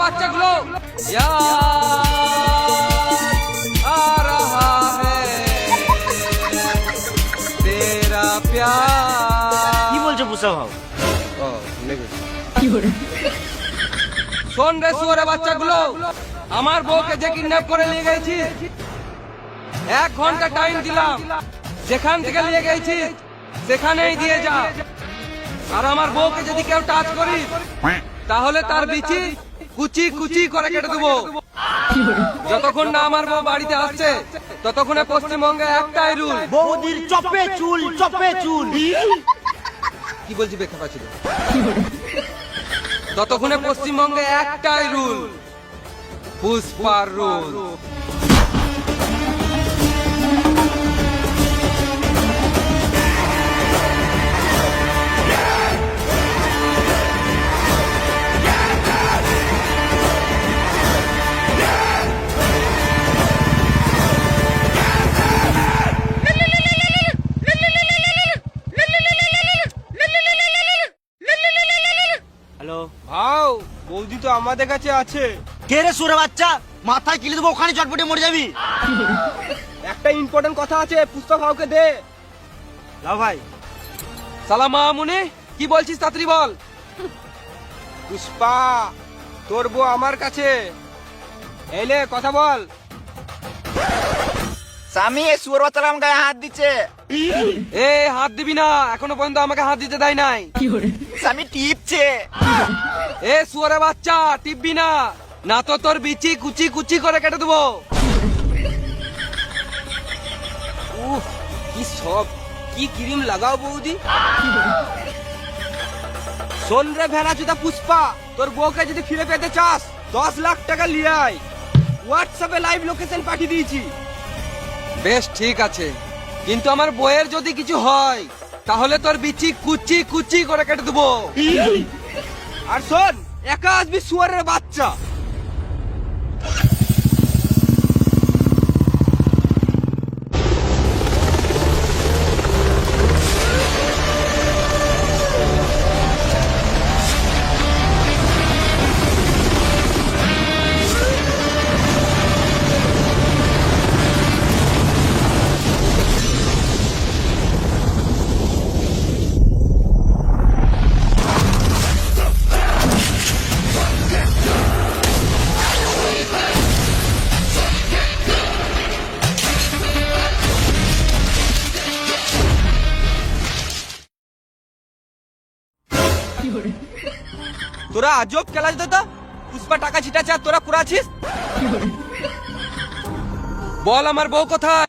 বাচ্চাগুলো आ रहा है तेरा प्यार। কি বলছো পুষা ভাও? শোন রে শুয়োরের বাচ্চাগুলো, আমার বউকে যে কিডন্যাপ করে নিয়ে গেছি, 1 ঘন্টা টাইম দিলাম, যেখান থেকে নিয়ে গেছি সেখানেই দিয়ে যা। আর আমার বউকে যদি কেউ টাচ করিস তাহলে তার বিচি কুচি কুচি করে কেটে দেবো। যতক্ষণ না আমার বউ বাড়িতে আসছে ততক্ষণে পশ্চিমবঙ্গে একটাই রুল। বৌদির চপে চুল, চপে চুল। কি বলছি বেখা পাচ্ছি? ততক্ষণে পশ্চিমবঙ্গে একটাই রুল, পুষ্পার রুল। হ্যালো, ভাও, বৌদি তো আমাদের কাছে আছে। কে রে সুরে বাচ্চা? মাথায় কিলে দেবো, ওখানে চটপটে মরে যাবি। একটা ইম্পর্টেন্ট কথা আছে, পুষ্পা ভাওকে দে। লাও ভাই। সালাম মামুনি, কি বলছিস তাড়াতাড়ি বল। পুষ্পা, তোর বউ আমার কাছে। এলে কথা বল। স্বামী এ সুর বাচ্চারা আমার গায়ে হাত দিচ্ছে। এ হাত দিবি না, এখনো পর্যন্ত আমাকে হাত দিতে দেয় নাই। স্বামী টিপছে। এ শুয়োরের বাচ্চা, টিপবি না, না তো তোর বিচি কুচি কুচি করে কেটে দেবো। উফ, কি সব, কি ক্রিম লাগাও বৌদি। শোন রে ভেড়া চুদা পুষ্পা, তোর বউকে যদি ফিরে পেতে চাস 10 লাখ টাকা নিয়ে আয়। হোয়াটসঅ্যাপে লাইভ লোকেশন পাঠিয়ে দিয়েছি। বেশ ঠিক আছে, কিন্তু আমার বইয়ের যদি কিছু হয় তাহলে তোর বিচি কুচি কুচি করে কেটে দেবো। আর শোন, একা আসবি শুয়ারের বাচ্চা। তোরা আজব খেলা যেত, পুষ্পা টাকা ছিটাচ্ছে আর তোরা কুড়াছিস। বল আমার বউ কোথায়?